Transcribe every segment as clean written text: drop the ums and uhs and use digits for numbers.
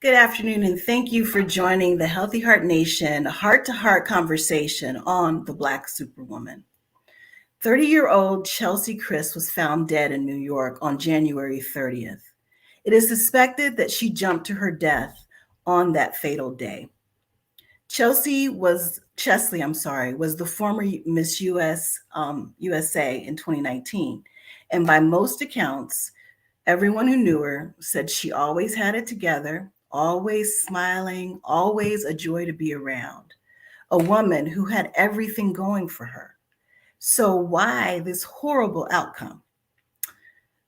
Good afternoon, and thank you for joining the Healthy Heart Nation heart to heart conversation on the Black Superwoman. 30-year-old Chelsea Chris was found dead in New York on January 30th. It is suspected that she jumped to her death on that fatal day. Chesley was the former Miss USA in 2019, and by most accounts, everyone who knew her said she always had it together, always smiling, always a joy to be around. A woman who had everything going for her. So, why this horrible outcome?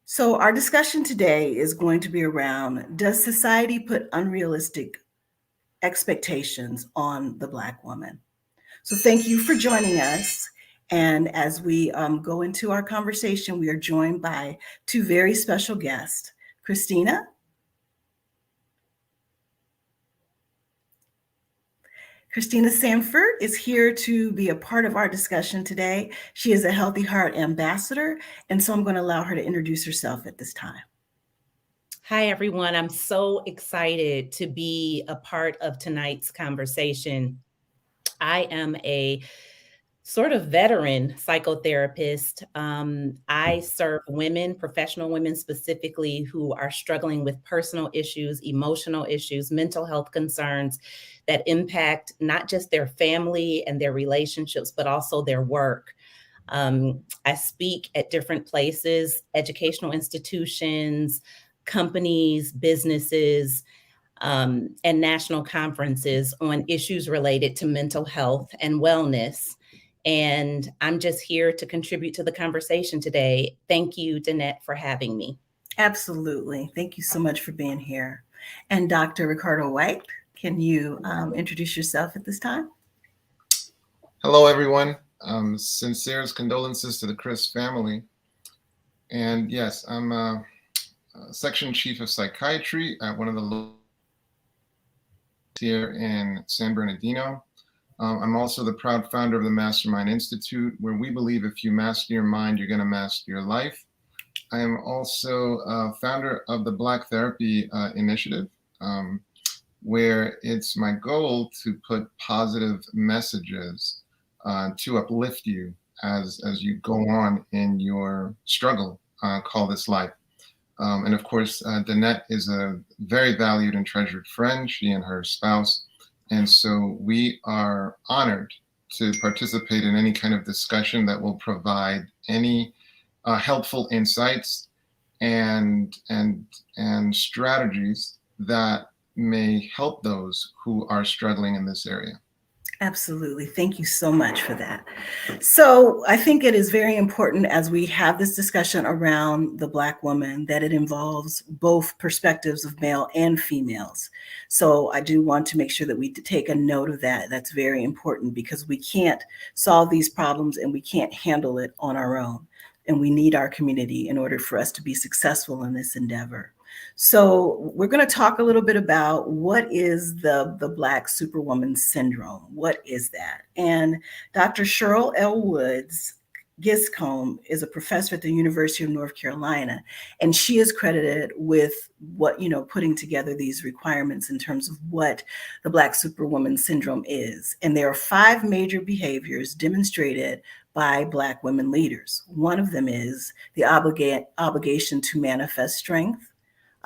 So, our discussion today is going to be around, does society put unrealistic expectations on the Black woman? So, thank you for joining us. And as we go into our conversation, we are joined by two very special guests. Christina Sanford is here to be a part of our discussion today. She is a Healthy Heart ambassador, and so I'm going to allow her to introduce herself at this time. Hi, everyone. I'm so excited to be a part of tonight's conversation. I am a sort of veteran psychotherapist. I serve women, professional women specifically, who are struggling with personal issues, emotional issues, mental health concerns that impact not just their family and their relationships, but also their work. I speak at different places, educational institutions, companies, businesses, and national conferences on issues related to mental health and wellness. And I'm just here to contribute to the conversation today. Thank you, Danette, for having me. Absolutely. Thank you so much for being here. And Dr. Ricardo White, can you introduce yourself at this time? Hello, everyone. Sincerest condolences to the Chris family. And yes, I'm a section chief of psychiatry at one of the here in San Bernardino. I'm also the proud founder of the Mastermind Institute, where we believe if you master your mind, you're going to master your life. I am also founder of the Black Therapy Initiative, where it's my goal to put positive messages to uplift you as you go on in your struggle called this life. And of course, Danette is a very valued and treasured friend, she and her spouse. And so we are honored to participate in any kind of discussion that will provide any helpful insights and strategies that may help those who are struggling in this area. Absolutely. Thank you so much for that. So I think it is very important as we have this discussion around the Black woman that it involves both perspectives of male and females. So I do want to make sure that we take a note of that. That's very important because we can't solve these problems and we can't handle it on our own. And we need our community in order for us to be successful in this endeavor. So we're going to talk a little bit about what is the Black Superwoman syndrome. What is that? And Dr. Cheryl L. Woods Giscombe is a professor at the University of North Carolina, and she is credited with putting together these requirements in terms of what the Black Superwoman syndrome is. And there are 5 major behaviors demonstrated by Black women leaders. One of them is the obligation to manifest strength,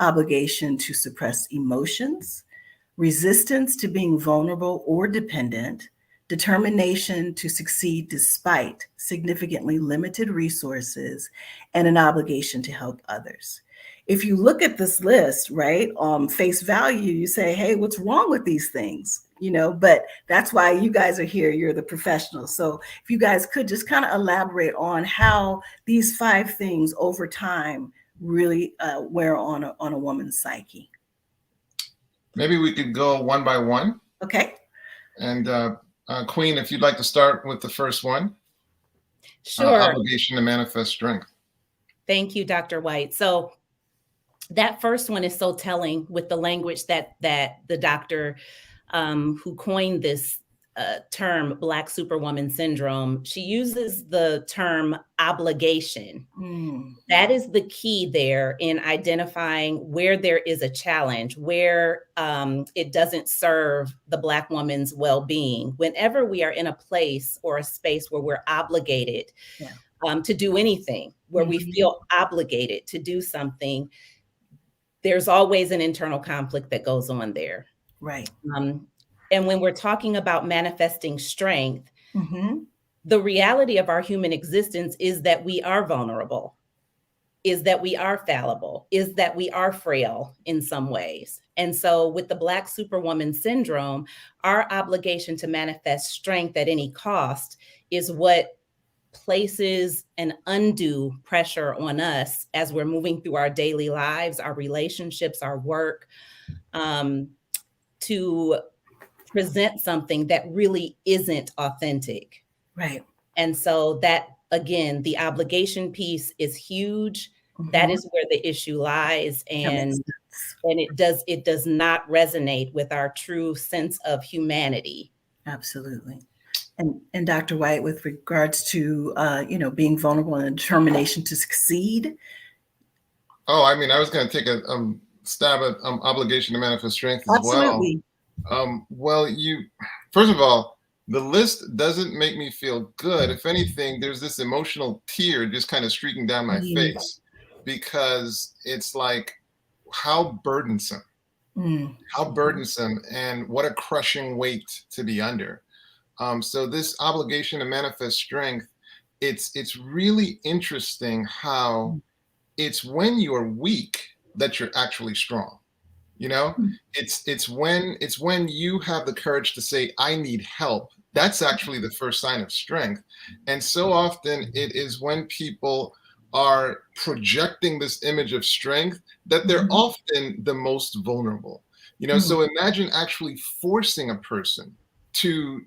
obligation to suppress emotions, resistance to being vulnerable or dependent, determination to succeed despite significantly limited resources, and an obligation to help others. If you look at this list, right, on face value, you say, hey, what's wrong with these things? But that's why you guys are here. You're the professionals. So if you guys could just kind of elaborate on how these 5 things over time really wear on a woman's psyche. Maybe we could go one by one. Okay. And Queen, if you'd like to start with the first one. Sure. Obligation to manifest strength. Thank you, Dr. White. So that first one is so telling with the language that the doctor who coined this term Black Superwoman syndrome, she uses the term obligation. That is the key there in identifying where there is a challenge, where it doesn't serve the Black woman's well-being. Whenever we are in a place or a space where we're obligated to do anything, where we feel obligated to do something, there's always an internal conflict that goes on there. Right. And when we're talking about manifesting strength, the reality of our human existence is that we are vulnerable, is that we are fallible, is that we are frail in some ways. And so with the Black Superwoman syndrome, our obligation to manifest strength at any cost is what places an undue pressure on us as we're moving through our daily lives, our relationships, our work, to present something that really isn't authentic. Right. And so that, again, the obligation piece is huge. That is where the issue lies. And it does not resonate with our true sense of humanity. Absolutely. And Dr. White, with regards to, being vulnerable and determination to succeed. Oh, I mean, I was going to take a stab at obligation to manifest strength as Absolutely. well. First of all, the list doesn't make me feel good. If anything, there's this emotional tear just kind of streaking down my face, because it's like, how burdensome, and what a crushing weight to be under. So this obligation to manifest strength, it's really interesting how it's when you're weak that you're actually strong. It's when you have the courage to say, I need help. That's actually the first sign of strength. And so often it is when people are projecting this image of strength that they're often the most vulnerable. So imagine actually forcing a person to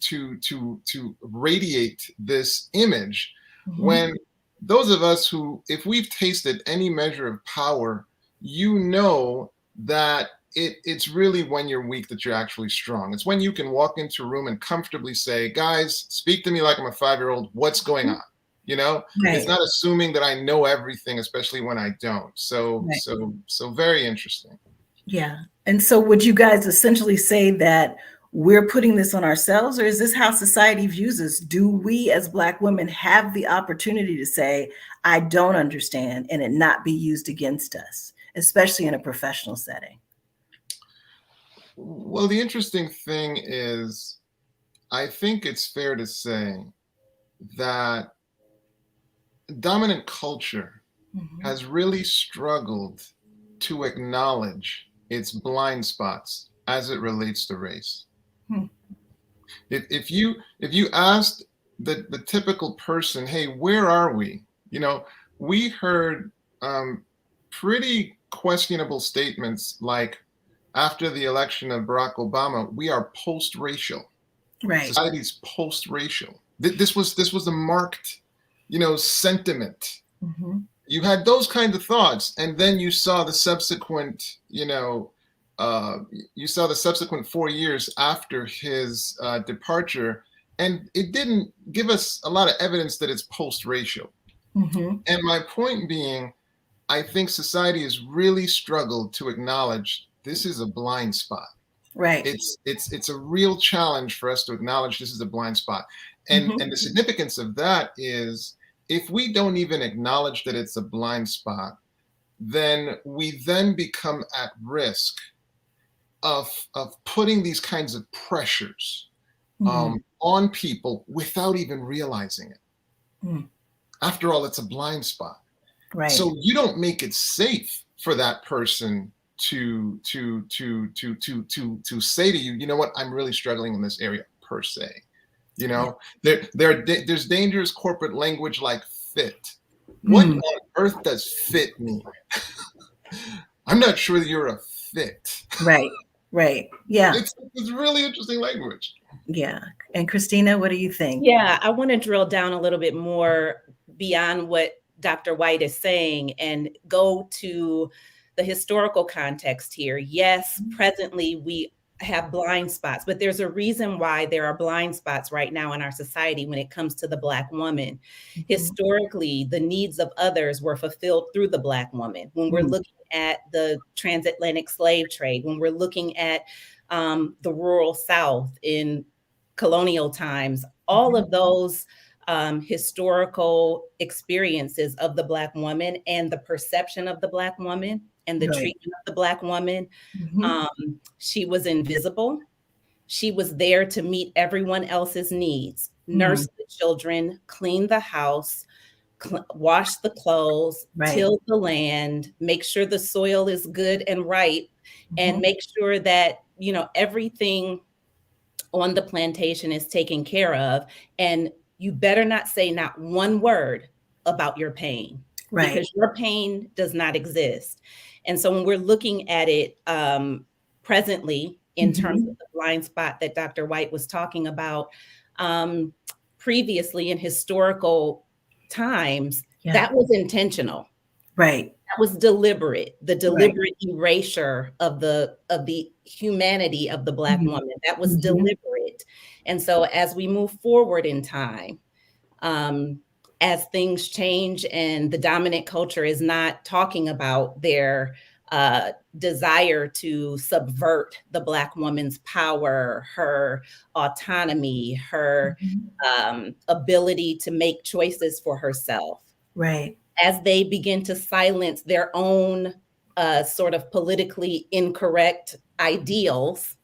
radiate this image, when those of us who, if we've tasted any measure of power, that it's really when you're weak that you're actually strong. It's when you can walk into a room and comfortably say, guys, speak to me like I'm a 5-year-old. What's going on? Right. It's not assuming that I know everything, especially when I don't. So very interesting. Yeah. And so would you guys essentially say that we're putting this on ourselves, or is this how society views us? Do we as Black women have the opportunity to say, I don't understand, and it not be used against us, especially in a professional setting? Well, the interesting thing is, I think it's fair to say that dominant culture has really struggled to acknowledge its blind spots as it relates to race. If you asked the typical person, hey, where are we? We heard pretty questionable statements like, after the election of Barack Obama, we are post-racial. Right. Society's post-racial. This was a marked, sentiment. You had those kinds of thoughts, and then you saw the subsequent, 4 years after his departure, and it didn't give us a lot of evidence that it's post-racial. And my point being, I think society has really struggled to acknowledge this is a blind spot. Right. It's a real challenge for us to acknowledge this is a blind spot. And the significance of that is, if we don't even acknowledge that it's a blind spot, then we then become at risk of putting these kinds of pressures on people without even realizing it. After all, it's a blind spot. Right. So you don't make it safe for that person to say to you, you know what, I'm really struggling in this area per se. There's dangerous corporate language like fit. What on earth does fit mean? I'm not sure that you're a fit. Right. Yeah. It's really interesting language. Yeah. And Christina, what do you think? Yeah, I want to drill down a little bit more beyond what Dr. White is saying and go to the historical context here. Yes, presently we have blind spots, but there's a reason why there are blind spots right now in our society when it comes to the Black woman. Historically, the needs of others were fulfilled through the Black woman. When we're looking at the transatlantic slave trade, when we're looking at the rural South in colonial times, all of those historical experiences of the Black woman and the perception of the Black woman and the treatment of the Black woman. She was invisible. She was there to meet everyone else's needs, nurse the children, clean the house, wash the clothes, till the land, make sure the soil is good and right, and make sure that, you know, everything on the plantation is taken care of. And you better not say not one word about your pain, because your pain does not exist. And so when we're looking at it presently, in terms of the blind spot that Dr. White was talking about, previously in historical times, that was intentional. That was deliberate, the deliberate erasure of the humanity of the Black woman. That was deliberate. And so as we move forward in time, as things change and the dominant culture is not talking about their desire to subvert the Black woman's power, her autonomy, her ability to make choices for herself. As they begin to silence their own sort of politically incorrect ideals,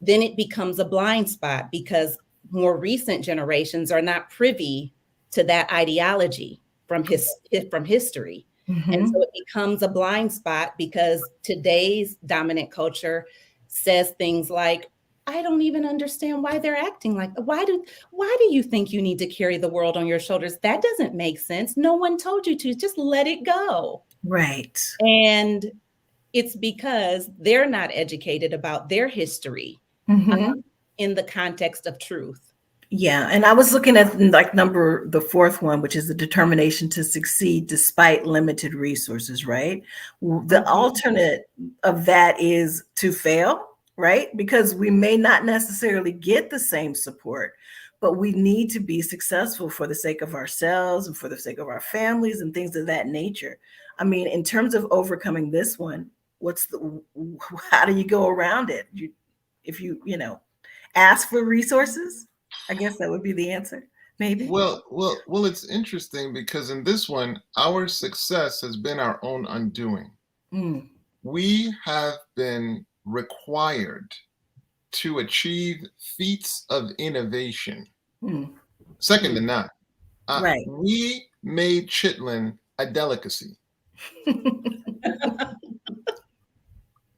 then it becomes a blind spot, because more recent generations are not privy to that ideology from history. And so it becomes a blind spot, because today's dominant culture says things like, I don't even understand why they're acting like that. Why do you think you need to carry the world on your shoulders? That doesn't make sense. No one told you to. Just let it go. And it's because they're not educated about their history in the context of truth. Yeah, and I was looking at like the fourth one, which is the determination to succeed despite limited resources, right? The alternate of that is to fail, right? Because we may not necessarily get the same support, but we need to be successful for the sake of ourselves and for the sake of our families and things of that nature. I mean, in terms of overcoming this one, how do you go around it? If you ask for resources, I guess that would be the answer, maybe. Well, it's interesting because in this one, our success has been our own undoing. We have been required to achieve feats of innovation. Second to none. We made chitlin a delicacy.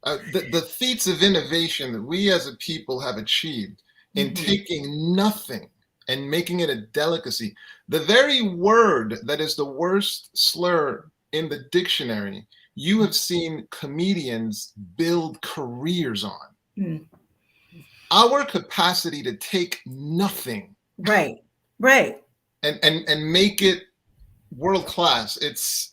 The feats of innovation that we as a people have achieved in taking nothing and making it a delicacy. The very word that is the worst slur in the dictionary, you have seen comedians build careers on. Our capacity to take nothing, and make it world class. It's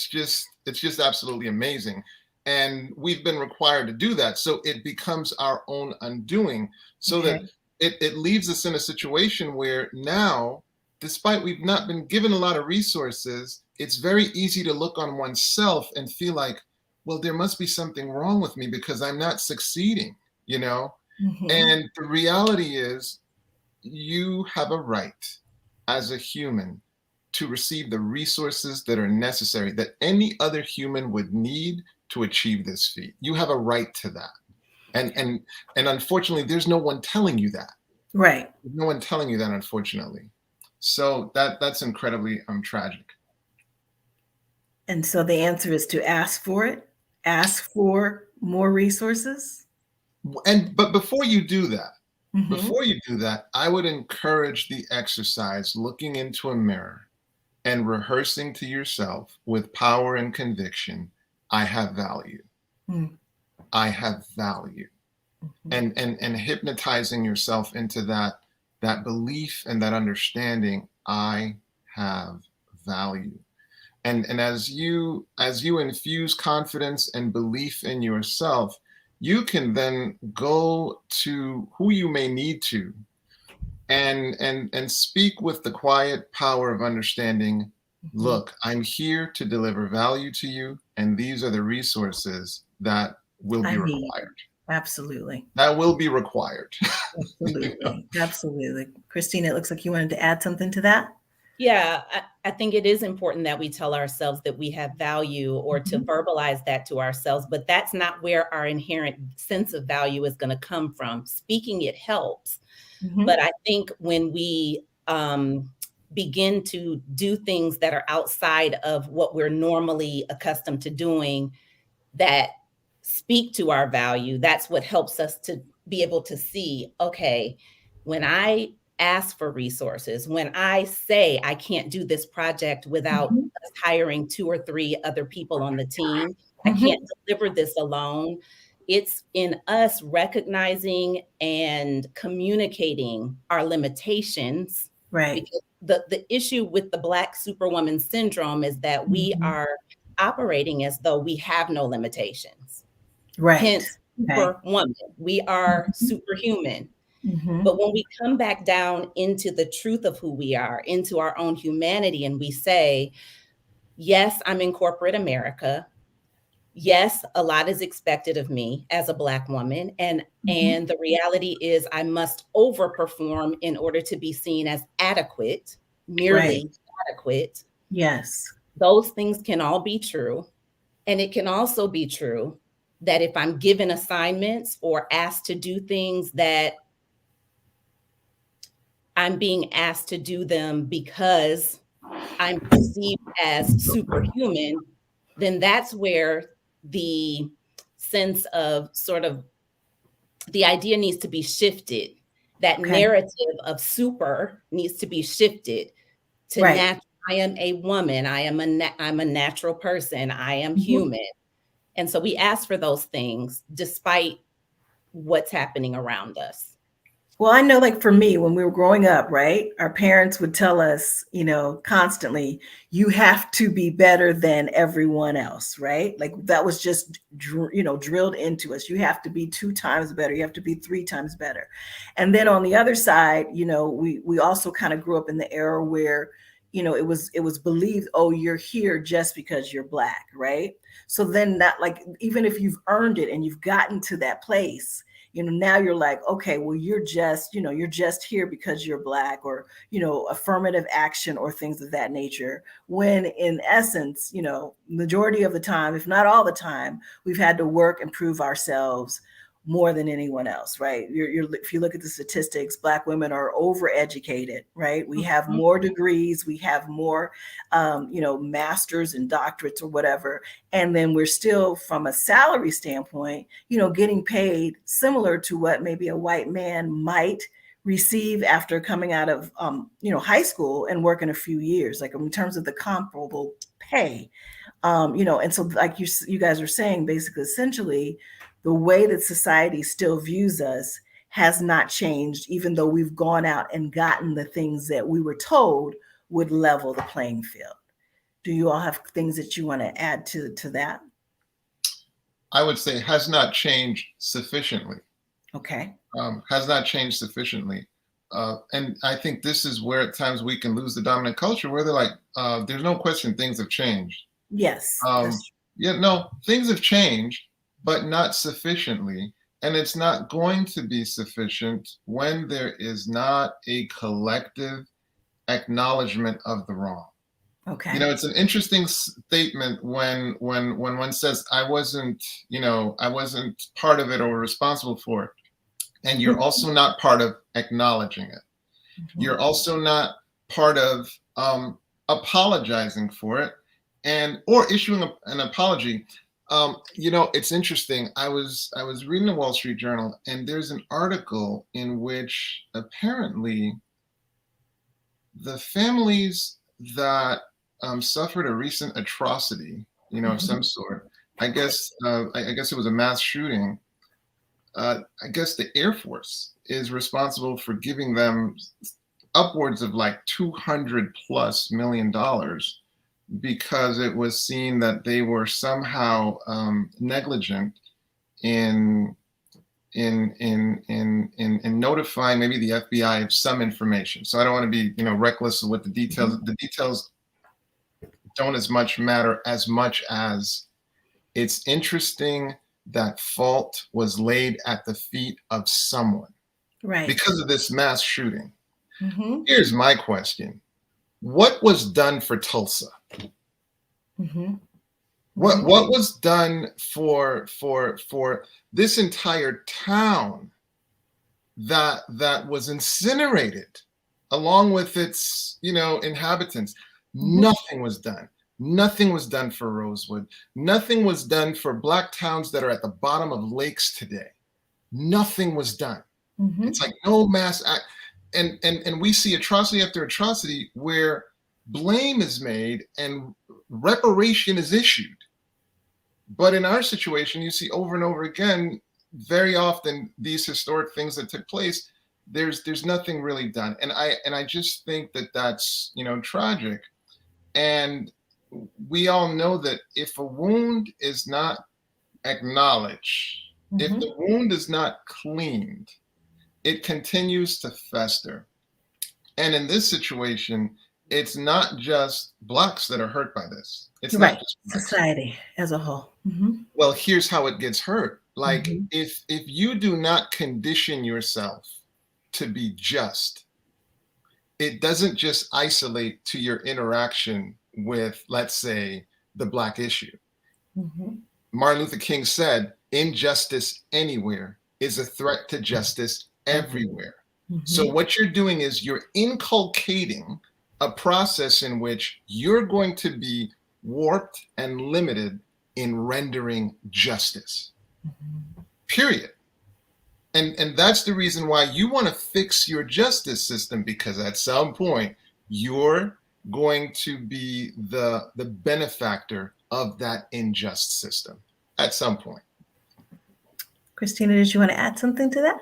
just absolutely amazing. And we've been required to do that. So it becomes our own undoing, so that it leaves us in a situation where now, despite we've not been given a lot of resources, it's very easy to look on oneself and feel like, well, there must be something wrong with me because I'm not succeeding, And the reality is, you have a right as a human to receive the resources that are necessary, that any other human would need to achieve this feat. You have a right to that. And unfortunately, there's no one telling you that. There's no one telling you that, unfortunately. So that's incredibly tragic. And so the answer is to ask for it, ask for more resources. But before you do that, I would encourage the exercise, looking into a mirror and rehearsing to yourself with power and conviction, I have value. I have value. And hypnotizing yourself into that belief and that understanding, I have value. And as you infuse confidence and belief in yourself, you can then go to who you may need to and speak with the quiet power of understanding. Look, I'm here to deliver value to you, and these are the resources that will I be need. required. Absolutely. That will be required. Absolutely. Absolutely. Christine, it looks like you wanted to add something to that. Yeah, I think it is important that we tell ourselves that we have value, or to verbalize that to ourselves, but that's not where our inherent sense of value is going to come from. Speaking it helps, but I think when we begin to do things that are outside of what we're normally accustomed to doing that speak to our value, that's what helps us to be able to see, okay, when I ask for resources, when I say I can't do this project without us hiring 2 or 3 other people on the team, I can't deliver this alone. It's in us recognizing and communicating our limitations. Right. Because the issue with the Black Superwoman syndrome is that we are operating as though we have no limitations. Right. Hence, Okay. superwoman. We are superhuman. But when we come back down into the truth of who we are, into our own humanity, and we say, yes, I'm in corporate America. Yes, a lot is expected of me as a Black woman. And the reality is I must overperform in order to be seen as adequate, merely adequate. Yes. Those things can all be true. And it can also be true that if I'm given assignments or asked to do things, that I'm being asked to do them because I'm perceived as superhuman, then that's where the sense of sort of the idea needs to be shifted. That narrative of super needs to be shifted to natural. I am a woman. I'm a natural person. I am human. And so we ask for those things despite what's happening around us. Well, I know, like for me, when we were growing up, right, our parents would tell us, constantly, you have to be better than everyone else, right? Like that was just, drilled into us. You have to be 2 times better. You have to be 3 times better. And then on the other side, we also kind of grew up in the era where, it was believed, oh, you're here just because you're Black, right? So then that, like, even if you've earned it and you've gotten to that place, now you're like, okay, well, you're just here because you're Black, or, affirmative action or things of that nature. When in essence, majority of the time, if not all the time, we've had to work and prove ourselves more than anyone else, right? If you look at the statistics, Black women are overeducated, right? We have more degrees, we have more, masters and doctorates or whatever. And then we're still, from a salary standpoint, getting paid similar to what maybe a white man might receive after coming out of, high school and working a few years, like in terms of the comparable pay. And so like you guys are saying, basically, essentially, the way that society still views us has not changed, even though we've gone out and gotten the things that we were told would level the playing field. Do you all have things that you want to add to that? I would say has not changed sufficiently. Okay. Has not changed sufficiently. And I think this is where at times we can lose the dominant culture, where they're like, there's no question things have changed. Yes. Yeah, no, things have changed, but not sufficiently. And it's not going to be sufficient when there is not a collective acknowledgement of the wrong. Okay. It's an interesting statement when one says, I wasn't part of it or responsible for it. And you're also not part of acknowledging it. You're also not part of apologizing for it or issuing an apology. It's interesting. I was reading the Wall Street Journal, and there's an article in which apparently the families that suffered a recent atrocity, of some sort. I guess it was a mass shooting. I guess the Air Force is responsible for giving them upwards of like $200+ million because it was seen that they were somehow negligent in notifying maybe the FBI of some information. So I don't want to be, reckless with the details. Mm-hmm. The details don't as much matter as much as it's interesting that fault was laid at the feet of someone, Right. because of this mass shooting. Mm-hmm. Here's my question. What was done for Tulsa? Mm-hmm. What was done for this entire town that was incinerated along with its inhabitants? Mm-hmm. Nothing was done. Nothing was done for Rosewood. Nothing was done for Black towns that are at the bottom of lakes today. Nothing was done. Mm-hmm. It's like no mass act, and we see atrocity after atrocity where blame is made and reparation is issued. But in our situation, you see over and over again, very often these historic things that took place, there's nothing really done, and I just think that that's tragic. And we all know that if a wound is not acknowledged, if Mm-hmm. the wound is not cleaned, it continues to fester. And in this situation, it's not just Blacks that are hurt by this. It's Right. not just Blacks. Society as a whole. Mm-hmm. Well, here's how it gets hurt. Like Mm-hmm. if you do not condition yourself to be just, it doesn't just isolate to your interaction with, let's say, the Black issue. Mm-hmm. Martin Luther King said, injustice anywhere is a threat to justice everywhere. Mm-hmm. So what you're doing is you're inculcating a process in which you're going to be warped and limited in rendering justice. Mm-hmm. Period. And that's the reason why you want to fix your justice system, because at some point you're going to be the benefactor of that unjust system at some point. Christina, did you want to add something to that?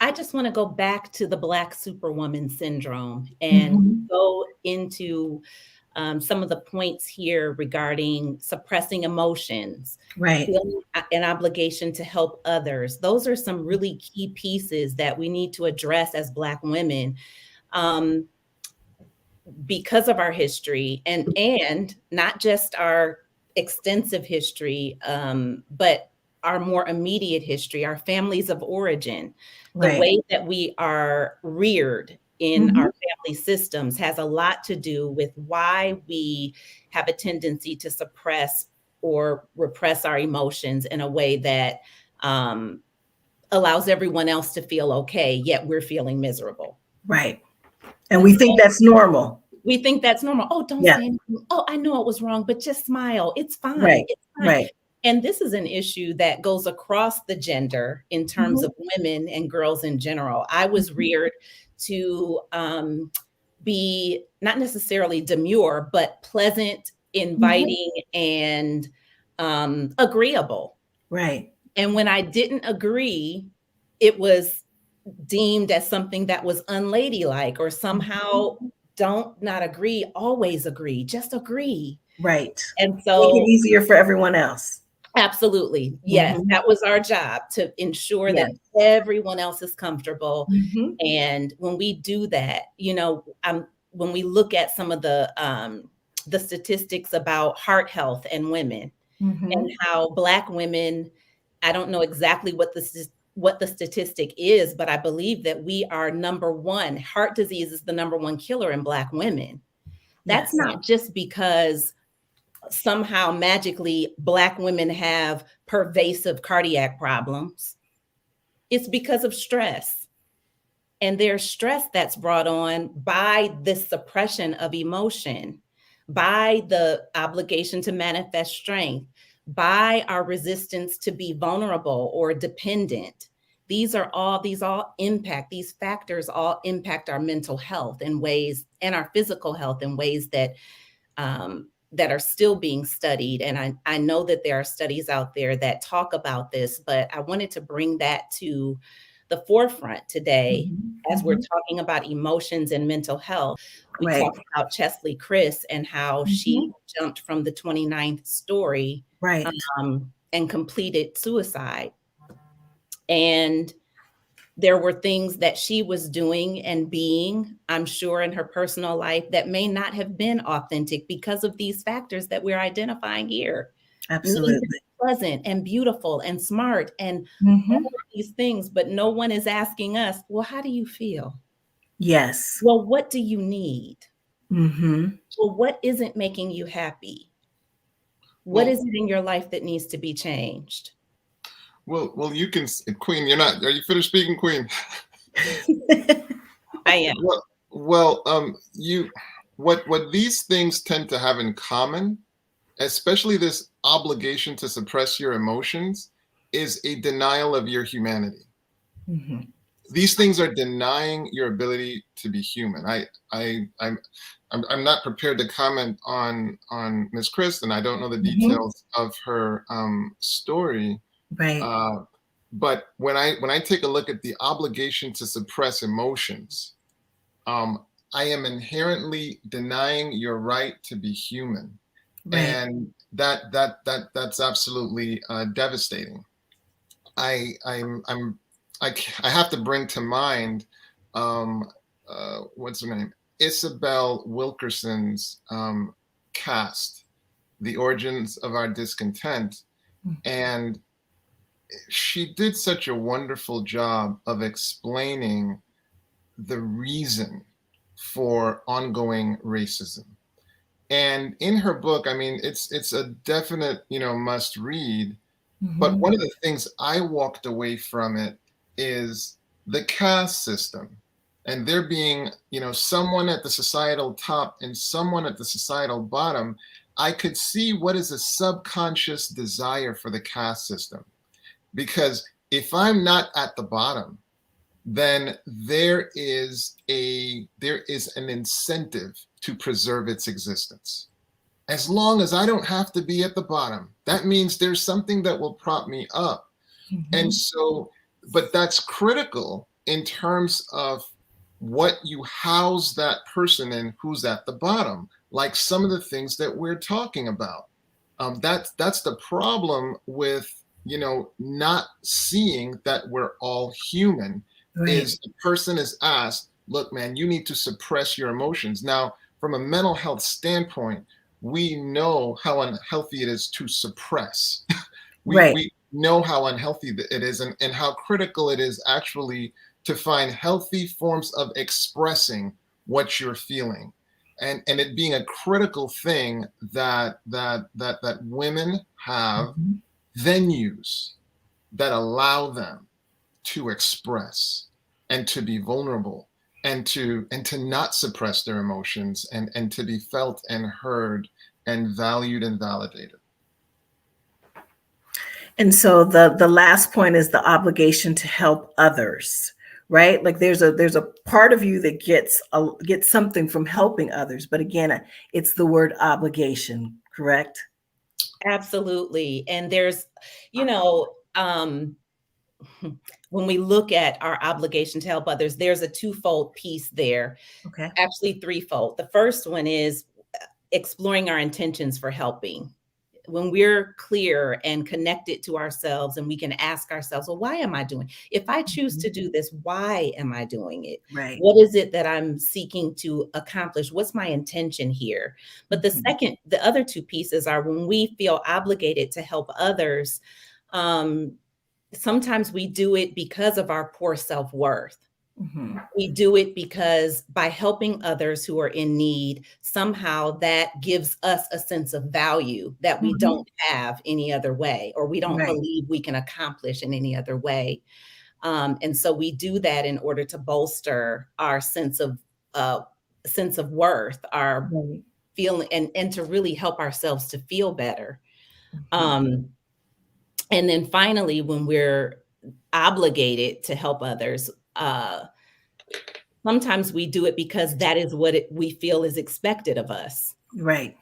I just want to go back to the Black Superwoman syndrome and go into some of the points here regarding suppressing emotions, right, feeling an obligation to help others. Those are some really key pieces that we need to address as Black women because of our history and not just our extensive history, but our more immediate history, our families of origin, the way that we are reared in our family systems has a lot to do with why we have a tendency to suppress or repress our emotions in a way that allows everyone else to feel okay, yet we're feeling miserable. Right. And we think that's normal. We think that's normal. Oh, don't say anything. Oh, I know it was wrong, but just smile. It's fine. Right. It's fine. Right. And this is an issue that goes across the gender in terms of women and girls in general. I was reared to be not necessarily demure, but pleasant, inviting, and agreeable. Right. And when I didn't agree, it was deemed as something that was unladylike or somehow don't not agree, always agree, just agree. Right. And so make it easier for everyone else. Absolutely. Yes. That was our job, to ensure that everyone else is comfortable. And when we do that, when we look at some of the statistics about heart health in women and how Black women, I don't know exactly what the statistic is, but I believe that we are number one. Heart disease is the number one killer in Black women. That's not just because somehow magically Black women have pervasive cardiac problems. It's because of stress. And there's stress that's brought on by this suppression of emotion, by the obligation to manifest strength, by our resistance to be vulnerable or dependent. These factors all impact our mental health in ways, and our physical health in ways that are still being studied. And I know that there are studies out there that talk about this, but I wanted to bring that to the forefront today as we're talking about emotions and mental health. We talked about Chesley Chris and how she jumped from the 29th story and completed suicide. And there were things that she was doing and being, I'm sure, in her personal life that may not have been authentic because of these factors that we're identifying here. Needing to be Absolutely. pleasant and beautiful and smart and all Hmm. of these things, but no one is asking us, well, how do you feel? Yes. Well, what do you need? Hmm. Well, what isn't making you happy? What Well, is it in your life that needs to be changed? you can, Queen. You're not. Are you finished speaking, Queen? I am. You. What these things tend to have in common, especially this obligation to suppress your emotions, is a denial of your humanity. Hmm. These things are denying your ability to be human. I'm not prepared to comment on Miss Kristen. I don't know the Hmm. details of her story. Right. Uh, but when I take a look at the obligation to suppress emotions, um, I am inherently denying your right to be human, Right. and that's absolutely devastating. I I'm I have to bring to mind um, what's her name, Isabel Wilkerson's cast, "The Origins of Our Discontent," and she did such a wonderful job of explaining the reason for ongoing racism. And in her book, I mean, it's a definite, must read. But Hmm. one of the things I walked away from it is the caste system, and there being, someone at the societal top and someone at the societal bottom. I could see what is a subconscious desire for the caste system, because if I'm not at the bottom, then there is an incentive to preserve its existence. As long as I don't have to be at the bottom, that means there's something that will prop me up. And Hmm. so, but that's critical in terms of what you house that person in who's at the bottom, like some of the things that we're talking about. That's the problem with, not seeing that we're all human. Right. Is the person is asked, look, man, you need to suppress your emotions. Now, from a mental health standpoint, we know how unhealthy it is to suppress. we Right. we know how unhealthy it is, and how critical it is actually to find healthy forms of expressing what you're feeling, and it being a critical thing that women have Hmm. venues that allow them to express and to be vulnerable, and to not suppress their emotions, and to be felt and heard and valued and validated. And so the last point is the obligation to help others, right? Like there's a part of you that gets something from helping others, but again, it's the word obligation, correct? Absolutely. And there's, you know, when we look at our obligation to help others, there's a twofold piece there, Okay. actually threefold. The first one is exploring our intentions for helping. When we're clear and connected to ourselves, and we can ask ourselves, well, why am I doing? If I choose Mhm. to do this, why am I doing it? Right. What is it that I'm seeking to accomplish? What's my intention here? But Mhm. the other two pieces are when we feel obligated to help others. Um, Sometimes we do it because of our poor self-worth. Mhm. We do it because by helping others who are in need, somehow that gives us a sense of value that we Mhm. don't have any other way, or we don't Right. believe we can accomplish in any other way. And so we do that in order to bolster our uh, sense of worth, our Right. feeling, and to really help ourselves to feel better. Mhm. Um, and then finally, when we're obligated to help others, sometimes we do it because that is what we feel is expected of us Right.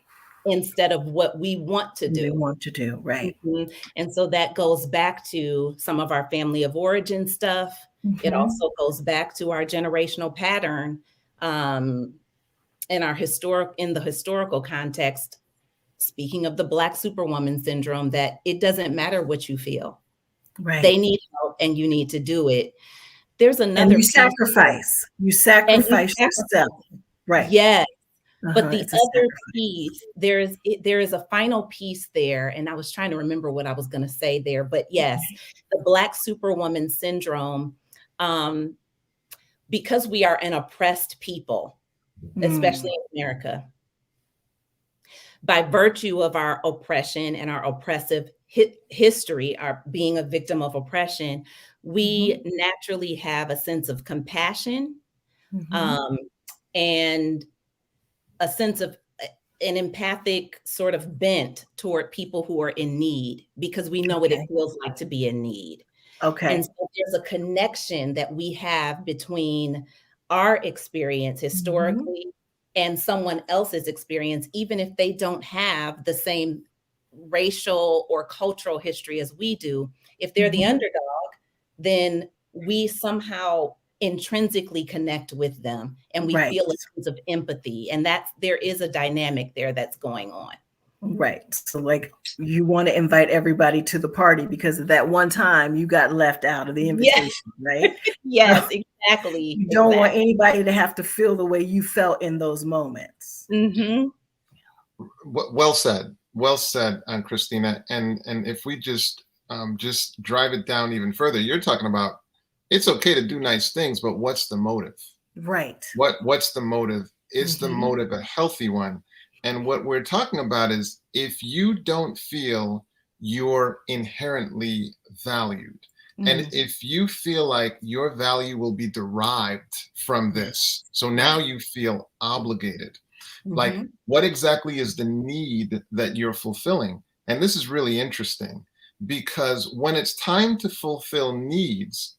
instead of what we want to What we do. want to do. Right. Mhm. And so that goes back to some of our family of origin stuff. It Mhm. also goes back to our generational pattern, um, in the historical context. Speaking of the Black Superwoman syndrome, that it doesn't matter what you feel. Right. They need help and you need to do it. There's And another you piece. sacrifice. You And you sacrifice sacrifice. yourself. Right. Yes. But the It's a other sacrifice. piece, there is a final piece there, and I was trying to remember what I was going to say there. But yes, the Black Superwoman syndrome, because we are an oppressed people, especially in America, by virtue of our oppression and our oppressive history, our being a victim of oppression, we naturally have a sense of compassion, and a sense of an empathic sort of bent toward people who are in need, because we know what it feels like to be in need. Okay. And so there's a connection that we have between our experience historically and someone else's experience, even if they don't have the same racial or cultural history as we do. If they're the underdog, then we somehow intrinsically connect with them and we feel a sense of empathy. And there is a dynamic there that's going on. Right. So like you want to invite everybody to the party because at that one time you got left out of the invitation, right? Yes, exactly. You don't want anybody to have to feel the way you felt in those moments. Well said. Well said, Christina. And if we just drive it down even further, you're talking about it's okay to do nice things, but what's the motive? Right. What's the motive? Is the motive a healthy one? And what we're talking about is if you don't feel you're inherently valued, and if you feel like your value will be derived from this, so now you feel obligated, like what exactly is the need that you're fulfilling? And this is really interesting because when it's time to fulfill needs,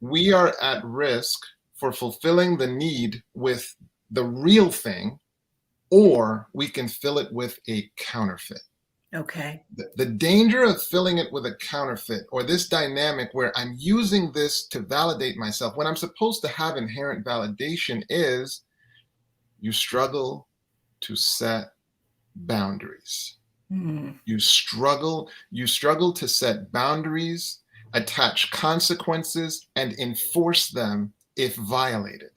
we are at risk for fulfilling the need with the real thing, or we can fill it with a counterfeit. Okay. The danger of filling it with a counterfeit, or this dynamic where I'm using this to validate myself when I'm supposed to have inherent validation, is you struggle to set boundaries. You struggle to set boundaries, attach consequences, and enforce them if violated.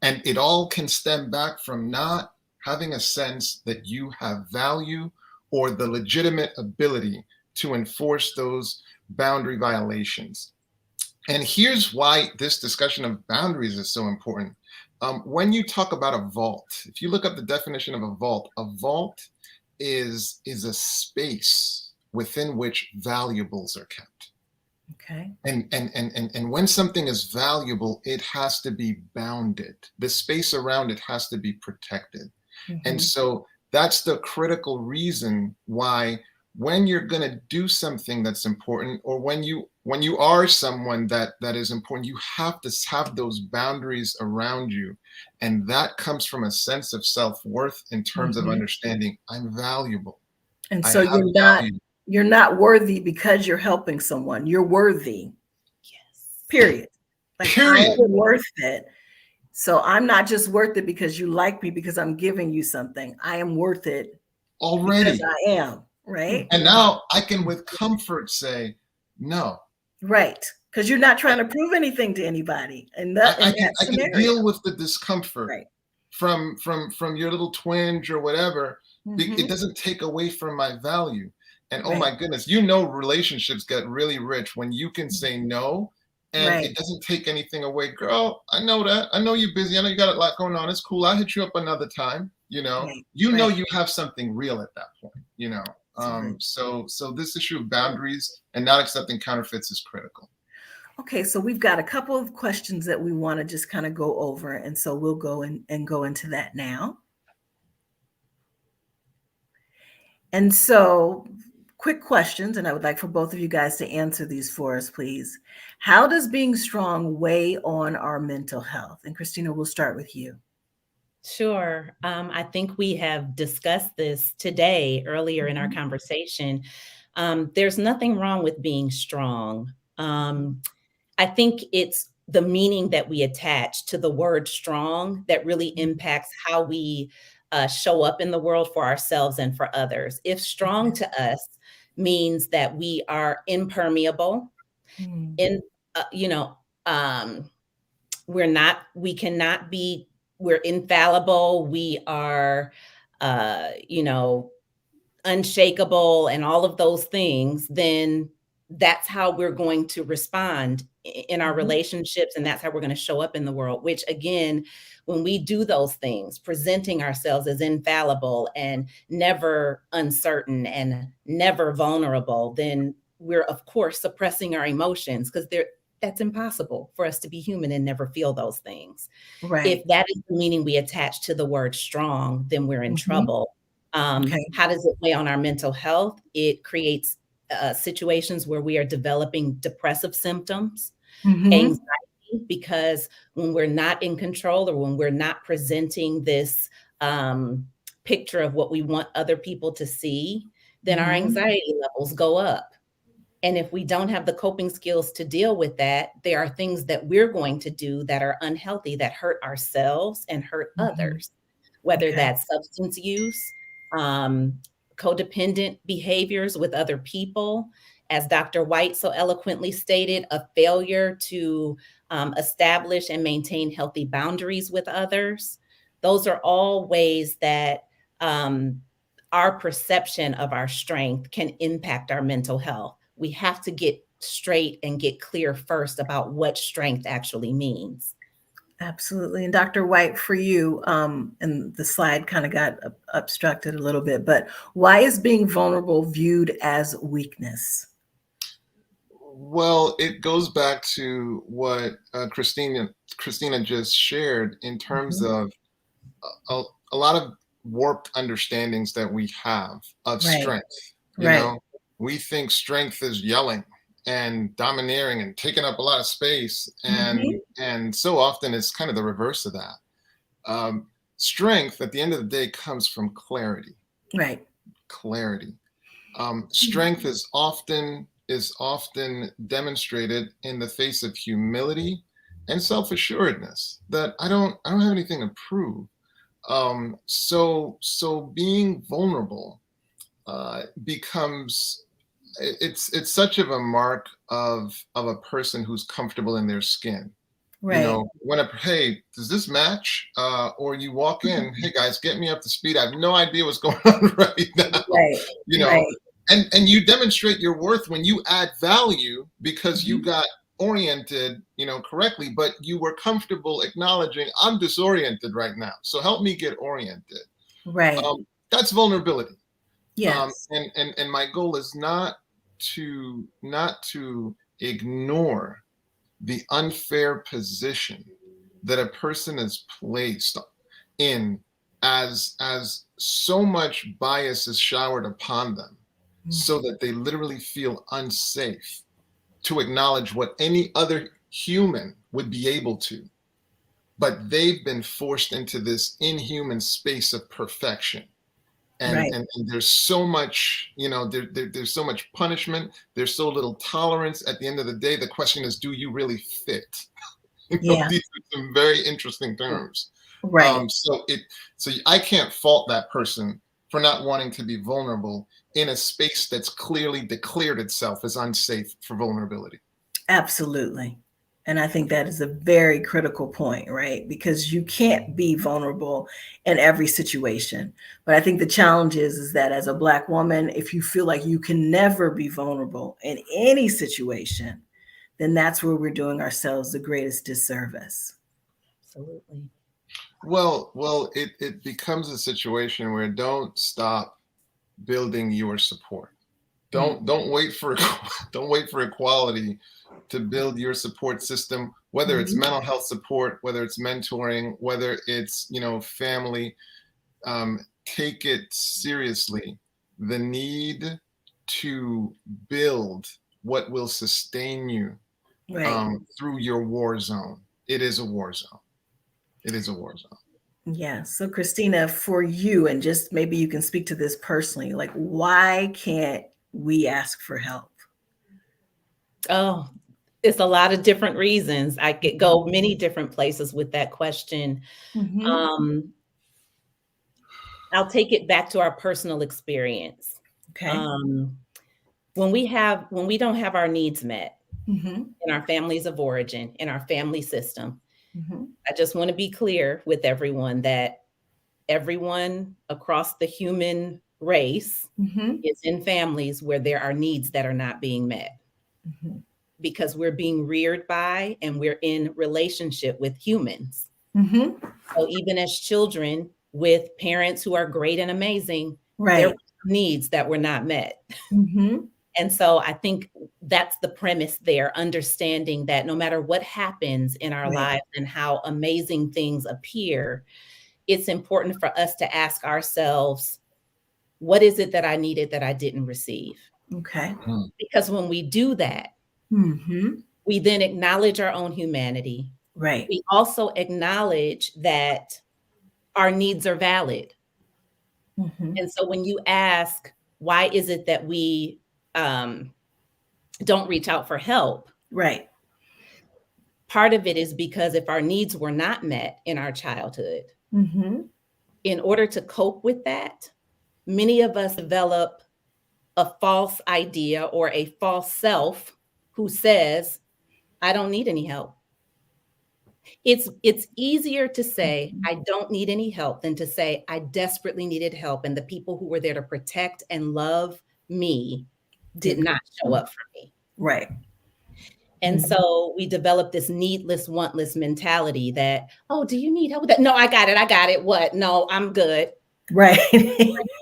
And it all can stem back from not having a sense that you have value or the legitimate ability to enforce those boundary violations. And here's why this discussion of boundaries is so important. When you talk about a vault, if you look up the definition of a vault is a space within which valuables are kept. Okay. And when something is valuable, it has to be bounded. The space around it has to be protected. And so that's the critical reason why when you're going to do something that's important, or when you are someone that is important, you have to have those boundaries around you. And that comes from a sense of self-worth in terms of understanding I'm valuable. And so you're not worthy because you're helping someone. You're worthy. Yes. Period. Like, period. I'm worth it. So I'm not just worth it because you like me because I'm giving you something. I am worth it already. Because I am, right? And now I can with comfort say no. Right. Because you're not trying to prove anything to anybody. And I can deal with the discomfort from your little twinge or whatever. It doesn't take away from my value. And oh my goodness, relationships get really rich when you can say no. And it doesn't take anything away. Girl, I know that. I know you're busy. I know you got a lot going on. It's cool. I'll hit you up another time. You know, know you have something real at that point, So this issue of boundaries and not accepting counterfeits is critical. Okay, so we've got a couple of questions that we want to just kind of go over. And so we'll go and go into that now. And so quick questions, and I would like for both of you guys to answer these for us, please. How does being strong weigh on our mental health? And Christina, we'll start with you. Sure. I think we have discussed this today earlier in our conversation. There's nothing wrong with being strong. I think it's the meaning that we attach to the word strong that really impacts how we show up in the world for ourselves and for others. If strong to us means that we are impermeable, Mm. In, you know, we cannot be, we're infallible. We are, you know, unshakable and all of those things, then that's how we're going to respond in our Mhm. relationships. And that's how we're going to show up in the world, which again, when we do those things, presenting ourselves as infallible and never uncertain and never vulnerable, then we're of course suppressing our emotions because that's impossible for us to be human and never feel those things. If Right. that is the meaning we attach to the word strong, then we're in Mhm. trouble. Okay. How does it weigh on our mental health? It creates situations where we are developing depressive symptoms, Mhm. anxiety, because when we're not in control or when we're not presenting this picture of what we want other people to see, then our Mhm. anxiety levels go up. And if we don't have the coping skills to deal with that, there are things that we're going to do that are unhealthy, that hurt ourselves and hurt Mhm. others, whether Okay. that's substance use, um, codependent behaviors with other people. As Dr. White so eloquently stated, a failure to establish and maintain healthy boundaries with others. Those are all ways that our perception of our strength can impact our mental health. We have to get straight and get clear first about what strength actually means. Absolutely. And Dr. White, for you, and the slide kind of got obstructed a little bit, but why is being vulnerable viewed as weakness? Well, it goes back to what Christina just shared in terms Mhm. of a lot of warped understandings that we have of Right. strength. You Right. know, we think strength is yelling and domineering and taking up a lot of space, Mhm. and so often it's kind of the reverse of that. Strength, at the end of the day, comes from clarity. Right. Clarity. Strength is often demonstrated in the face of humility and self-assuredness that I don't have anything to prove. So being vulnerable becomes it's such of a mark of a person who's comfortable in their skin. You Right. know, hey, does this match? Or you walk in, hey guys, get me up to speed. I have no idea what's going on right now. Right. You know, Right. and you demonstrate your worth when you add value because you Mhm. got oriented, correctly, but you were comfortable acknowledging I'm disoriented right now. So help me get oriented. Right. That's vulnerability. Yes. And my goal is not to ignore the unfair position that a person is placed in as so much bias is showered upon them Mm. so that they literally feel unsafe to acknowledge what any other human would be able to, but they've been forced into this inhuman space of perfection. and Right. and, and there's so much, there's so much punishment, there's so little tolerance. At the end of the day, the question is, do you really fit? Yeah. These are some very interesting terms. Right. So I can't fault that person for not wanting to be vulnerable in a space that's clearly declared itself as unsafe for vulnerability. Absolutely. And I think that is a very critical point, right? Because you can't be vulnerable in every situation. But I think the challenge is that as a Black woman, if you feel like you can never be vulnerable in any situation, then that's where we're doing ourselves the greatest disservice. Absolutely. Well, it becomes a situation where don't stop building your support. Mm. Don't wait for don't wait for equality to build your support system, whether it's Mhm. mental health support, whether it's mentoring, whether it's, family. Take it seriously. The need to build what will sustain you Right. through your war zone. It is a war zone. It is a war zone. Yeah. So, Christina, for you, and just maybe you can speak to this personally, like, why can't we ask for help? Oh, it's a lot of different reasons. I could go many different places with that question. Mhm. Um, I'll take it back to our personal experience. Okay. Um, when we don't have our needs met, in our families of origin, in our family system. Mm-hmm. I just want to be clear with everyone that everyone across the human race Mm-hmm. is in families where there are needs that are not being met Mm-hmm. because we're being reared by and we're in relationship with humans. Mm-hmm. So even as children with parents who are great and amazing, there Right. were needs that were not met. Mm-hmm. And so I think that's the premise there, understanding that no matter what happens in our Right. lives and how amazing things appear, it's important for us to ask ourselves, what is it that I needed that I didn't receive? Okay. Because when we do that, Mm-hmm. we then acknowledge our own humanity. Right. We also acknowledge that our needs are valid. Mm-hmm. And so when you ask, why is it that we don't reach out for help? Right. Part of it is because if our needs were not met in our childhood, Mm-hmm. in order to cope with that, many of us develop a false idea or a false self who says, I don't need any help. It's easier to say, I don't need any help than to say, I desperately needed help. And the people who were there to protect and love me did not show up for me. Right. And so we develop this needless, wantless mentality that, oh, do you need help with that? No, I got it. I got it. What? No, I'm good. Right.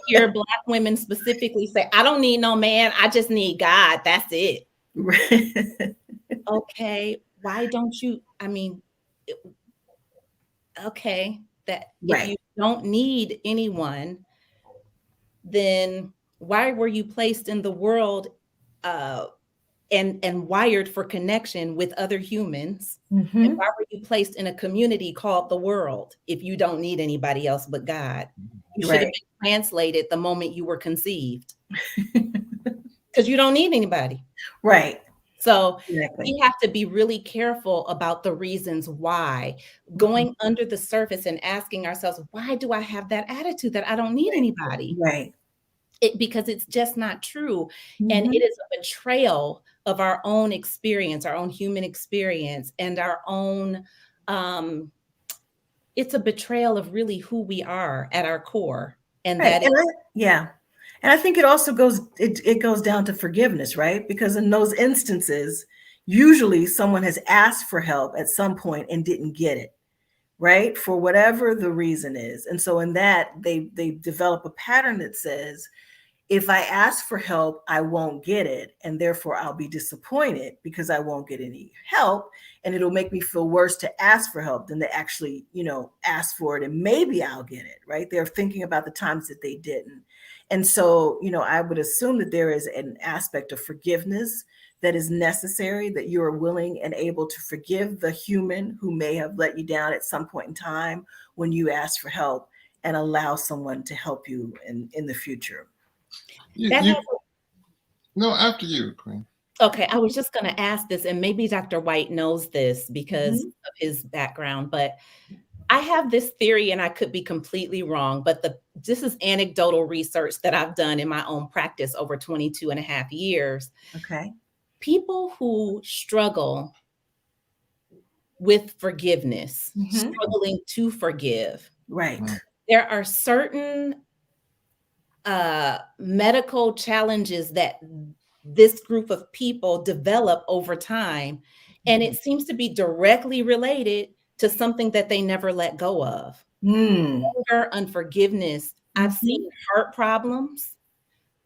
Hear Black women specifically say, I don't need no man. I just need God. That's it. Right. Okay. Why don't you? I mean, okay, that if Right. you don't need anyone, then why were you placed in the world and wired for connection with other humans? And Mm-hmm. why were you placed in a community called the world if you don't need anybody else but God? You should have Right. been translated the moment you were conceived because you don't need anybody. Right. So Exactly. we have to be really careful about the reasons why, going under the surface and asking ourselves, why do I have that attitude that I don't need anybody? Right. Because it's just not true. And Mm-hmm. it is a betrayal of our own experience, our own human experience, and our own, it's a betrayal of really who we are at our core. And Right. that And is, yeah. And I think it also it goes down to forgiveness, right? Because in those instances, usually someone has asked for help at some point and didn't get it, right? For whatever the reason is. And so in that, they develop a pattern that says, if I ask for help, I won't get it. And therefore I'll be disappointed because I won't get any help. And it'll make me feel worse to ask for help than to actually, ask for it. And maybe I'll get it, right? They're thinking about the times that they didn't. And so, I would assume that there is an aspect of forgiveness that is necessary, that you are willing and able to forgive the human who may have let you down at some point in time when you ask for help, and allow someone to help you in the future. No, after you, Queen. okay, I was just going to ask this, and maybe Dr. White knows this because Mhm. of his background, but I have this theory, and I could be completely wrong, but this is anecdotal research that I've done in my own practice over 22 and a half years. Okay. People who struggle with forgiveness, Mhm. struggling to forgive, Right. there are certain medical challenges that this group of people develop over time. And it seems to be directly related to something that they never let go of. Mm. Anger, unforgiveness. I've Mhm. seen heart problems,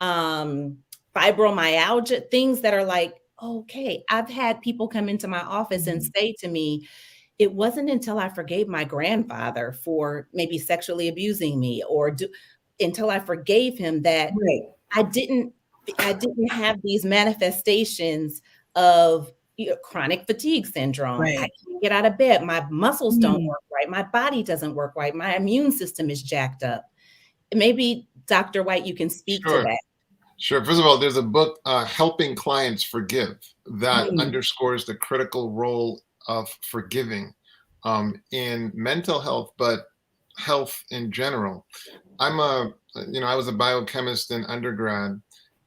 fibromyalgia, things that are like, okay, I've had people come into my office and say to me, it wasn't until I forgave my grandfather for maybe sexually abusing me until I forgave him that Right. I didn't have these manifestations of chronic fatigue syndrome. I Right. can't get out of bed. My muscles don't Mm. work right. My body doesn't work right. My immune system is jacked up. Maybe Dr. White, you can speak to Sure. that. Sure. First of all, there's a book, Helping Clients Forgive, that Mm. underscores the critical role of forgiving in mental health, but health in general. I was a biochemist in undergrad,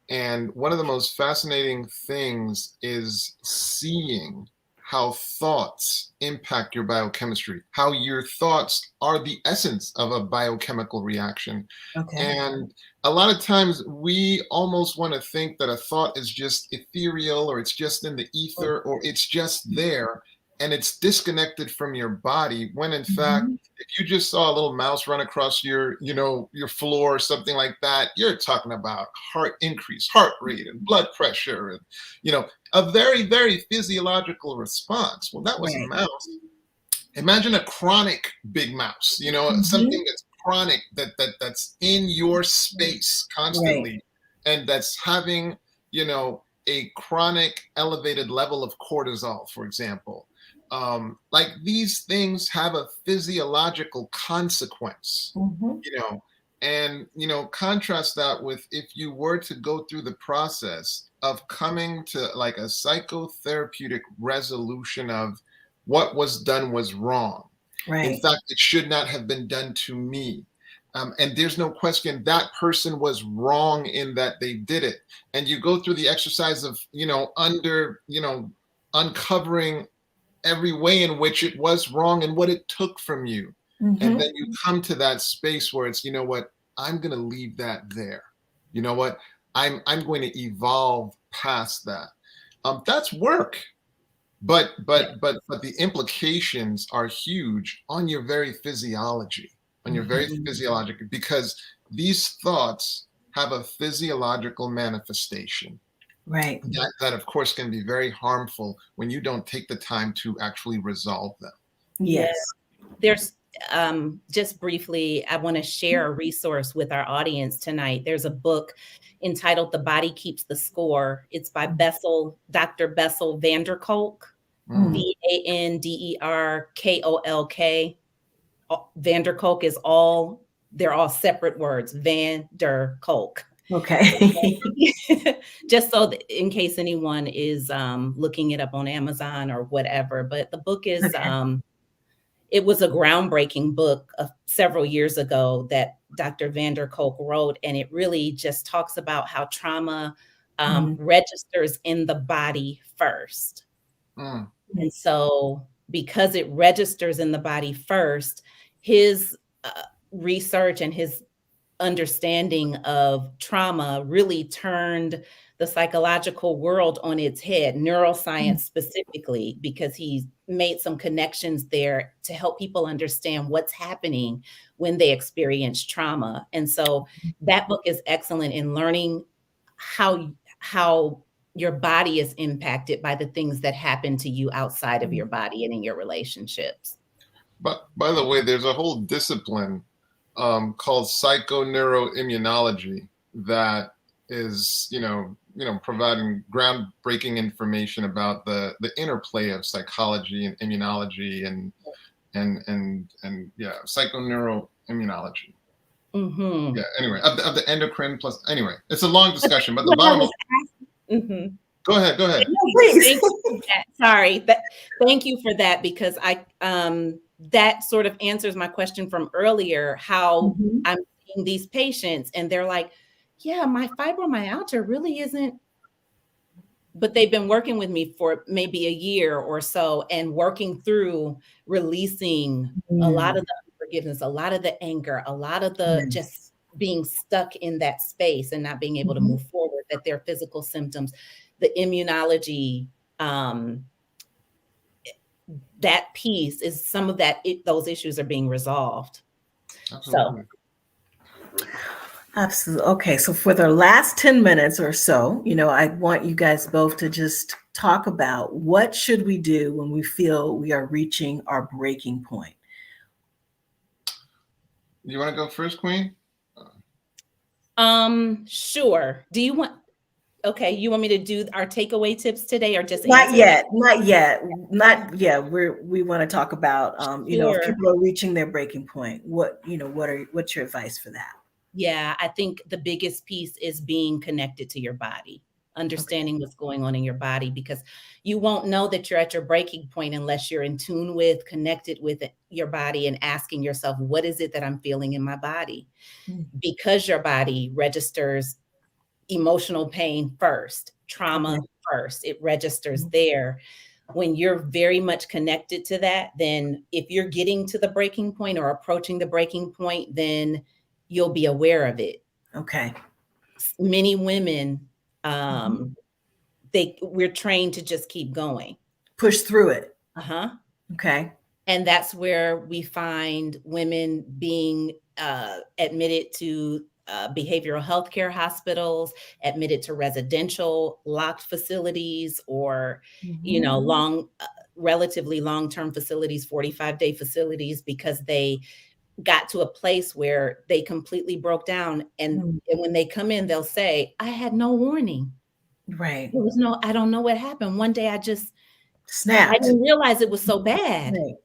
And one of the most fascinating things is seeing how thoughts impact your biochemistry, how your thoughts are the essence of a biochemical reaction. Okay. And a lot of times we almost want to think that a thought is just ethereal, or it's just in the ether, or it's just there and it's disconnected from your body, when in fact, Mhm. if you just saw a little mouse run across your, your floor or something like that, you're talking about heart rate and blood pressure and, a very, very physiological response. Well, that was a Right. mouse. Imagine a chronic big mouse, something Mhm. that's chronic, that's in your space Right. constantly, and that's having, a chronic elevated level of cortisol, for example. Like, these things have a physiological consequence, Mhm. and contrast that with if you were to go through the process of coming to like a psychotherapeutic resolution of what was done was wrong. In Right. fact, it should not have been done to me. And there's no question that person was wrong in that they did it. And you go through the exercise of, uncovering every way in which it was wrong and what it took from you. And Mhm. then you come to that space where it's, what, I'm going to leave that there. You know what? I'm going to evolve past that. That's work. But Yeah. the implications are huge on your very physiology, Mhm. because these thoughts have a physiological manifestation Right. that of course can be very harmful when you don't take the time to actually resolve them. Yeah, Yes. there's just briefly, I want to share a resource with our audience tonight. There's a book entitled The Body Keeps the Score. It's by Dr. Bessel van der Kolk, Mm. Vanderkolk. Van der Kolk they're all separate words, Van der Kolk. Okay. Just so that in case anyone is looking it up on Amazon or whatever. But the book is, Okay. it was a groundbreaking book several years ago that Dr. van der Kolk wrote. And it really just talks about how trauma Mhm. registers in the body first. Mm. And so because it registers in the body first, his research and his understanding of trauma really turned the psychological world on its head, neuroscience specifically, because he made some connections there to help people understand what's happening when they experience trauma. And so that book is excellent in learning how your body is impacted by the things that happen to you outside of your body and in your relationships. But by the way, there's a whole discipline called psychoneuroimmunology that is, providing groundbreaking information about the interplay of psychology and immunology and yeah, psychoneuroimmunology. Mm-hmm. Yeah. Anyway, of the endocrine plus. Anyway, it's a long discussion, but the bottom. Mm-hmm. Go ahead. Go ahead. No, please. Thank you for that. Sorry. Thank you for that, because that sort of answers my question from earlier, how Mhm. I'm seeing these patients and they're like, yeah, my fibromyalgia really isn't, but they've been working with me for maybe a year or so and working through releasing a lot Mm. of the unforgiveness, a lot of the anger, a lot of the Yes. just being stuck in that space and not being able to Mhm. move forward, that their physical symptoms, the immunology, that piece is some of that, those issues are being resolved. So Absolutely. Absolutely. Okay, so for the last 10 minutes or so, I want you guys both to just talk about what should we do when we feel we are reaching our breaking point. You want to go first, Queen? sure. Okay, you want me to do our takeaway tips today or just Not answer that? yet, not yet, not yet. We want to talk about, if Sure. people are reaching their breaking point, what's your advice for that? Yeah, I think the biggest piece is being connected to your body, Okay. understanding what's going on in your body, because you won't know that you're at your breaking point unless you're in tune with, connected with your body and asking yourself, what is it that I'm feeling in my body? Mm. Because your body registers emotional pain first, trauma first. It registers there. When you're very much connected to that, then if you're getting to the breaking point or approaching the breaking point, then you'll be aware of it. Okay. Many women, we're trained to just keep going. Push through it. Uh-huh. Okay. And that's where we find women being admitted to behavioral health care hospitals, admitted to residential locked facilities, or, you know, relatively long-term facilities, 45-day facilities, because they got to a place where they completely broke down. And when they come in, they'll say, I had no warning. Right. There was I don't know what happened. One day I just snapped. I didn't realize it was so bad. Right.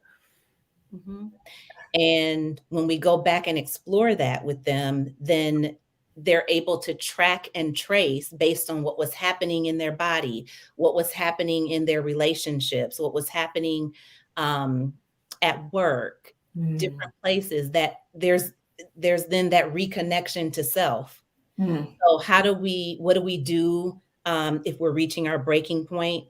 And when we go back and explore that with them, then they're able to track and trace based on what was happening in their body, what was happening in their relationships, what was happening at work, different places, that there's then that reconnection to self. So what do we do if we're reaching our breaking point?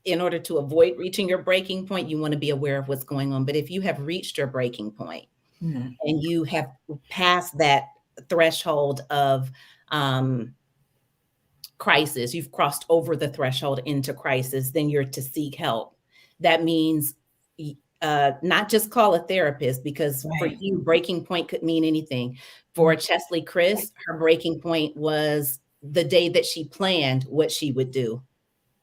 In order to avoid reaching your breaking point, you want to be aware of what's going on. But if you have reached your breaking point and you have passed that threshold of crisis, you've crossed over the threshold into crisis, then you're to seek help. That means not just call a therapist, because for you, breaking point could mean anything. For Chesley Chris, her breaking point was the day that she planned what she would do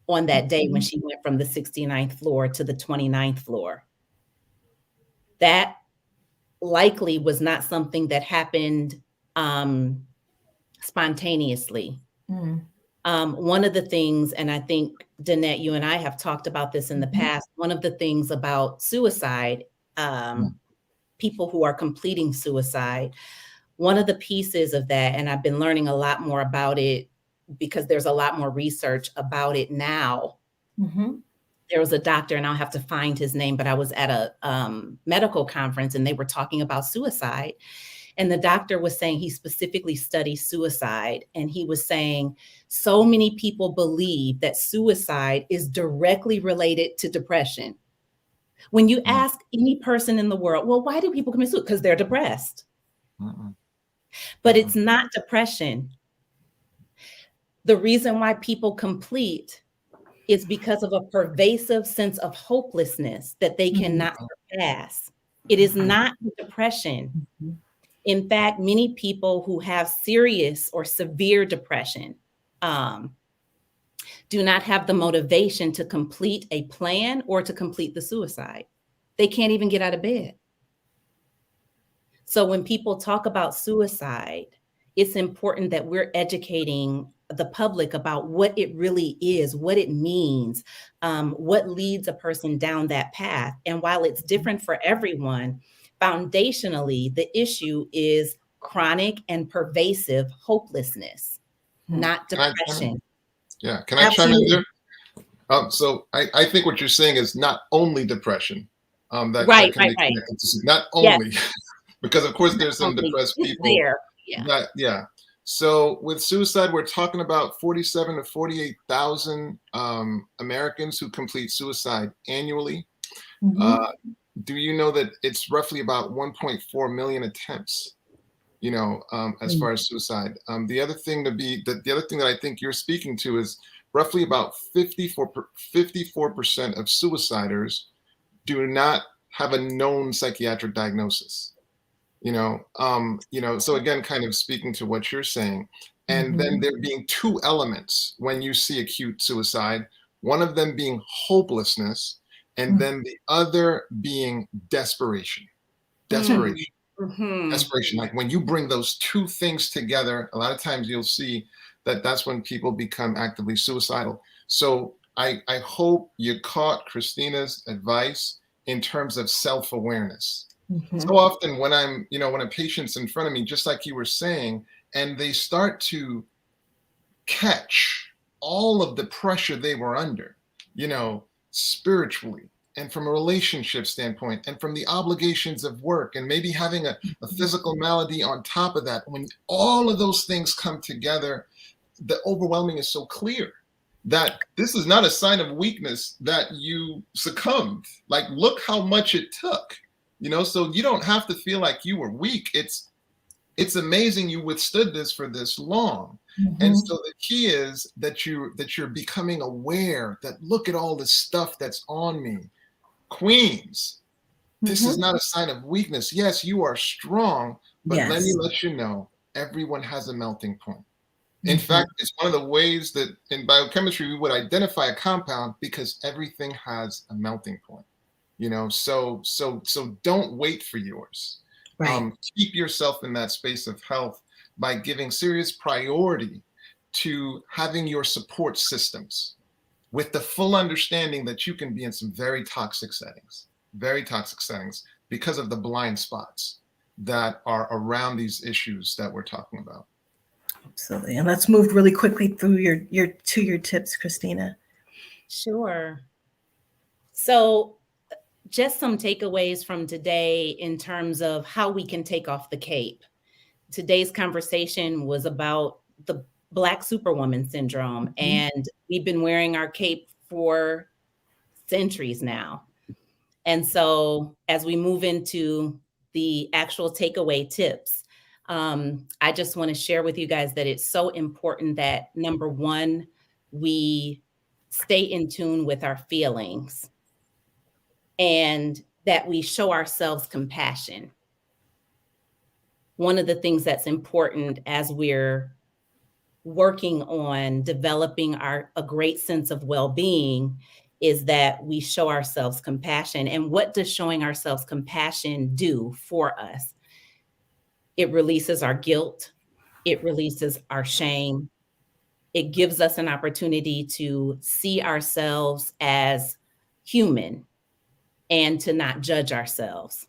on that day when she went from the 69th floor to the 29th floor. That likely was not something that happened spontaneously. One of the things, and I think, Danette, you and I have talked about this in the past, one of the things about suicide, people who are completing suicide, one of the pieces of that, and I've been learning a lot more about it because there's a lot more research about it now. There was a doctor, and I'll have to find his name, but I was at a medical conference and they were talking about suicide. And the doctor was saying he specifically studies suicide. And he was saying so many people believe that suicide is directly related to depression. When you ask any person in the world, well, why do people commit suicide? Because they're depressed. But it's not depression. The reason why people complete is because of a pervasive sense of hopelessness that they cannot surpass. It is not depression. In fact, many people who have serious or severe depression do not have the motivation to complete a plan or to complete the suicide. They can't even get out of bed. So when people talk about suicide, it's important that we're educating the public about what it really is, what it means, what leads a person down that path. And while it's different for everyone, foundationally, the issue is chronic and pervasive hopelessness, not depression. Can I chime in there? So I think what you're saying is not only depression. That can be connected to, not only, because of course there's some depressed people. So with suicide, we're talking about 47 to 48,000 Americans who complete suicide annually. Do you know that it's roughly about 1.4 million attempts, as far as suicide? The other thing that I think you're speaking to is roughly about 54% of suiciders do not have a known psychiatric diagnosis. So again, kind of speaking to what you're saying, and then there being two elements when you see acute suicide, one of them being hopelessness, and then the other being desperation. Desperation. Like when you bring those two things together, a lot of times you'll see that that's when people become actively suicidal. So I hope you caught Christina's advice in terms of self-awareness. So often when when a patient's in front of me, just like you were saying, and they start to catch all of the pressure they were under, spiritually, and from a relationship standpoint, and from the obligations of work, and maybe having a physical malady on top of that, when all of those things come together, the overwhelming is so clear that this is not a sign of weakness that you succumbed. Like, look how much it took, so you don't have to feel like you were weak. It's amazing you withstood this for this long. And so the key is that you're becoming aware that, look at all this stuff that's on me. Queens, this is not a sign of weakness. Yes, you are strong, but let me let you know, everyone has a melting point. In fact, it's one of the ways that in biochemistry we would identify a compound, because everything has a melting point. So don't wait for yours. Right. Keep yourself in that space of health by giving serious priority to having your support systems, with the full understanding that you can be in some very toxic settings because of the blind spots that are around these issues that we're talking about. Absolutely. And let's move really quickly through your tips, Christina. Sure. So just some takeaways from today in terms of how we can take off the cape. Today's conversation was about the Black Superwoman syndrome, and we've been wearing our cape for centuries now. And so as we move into the actual takeaway tips, I just want to share with you guys that it's so important that, number one, we stay in tune with our feelings, and that we show ourselves compassion. One of the things that's important as we're working on developing a great sense of well-being is that we show ourselves compassion. And what does showing ourselves compassion do for us? It releases our guilt. It releases our shame. It gives us an opportunity to see ourselves as human and to not judge ourselves.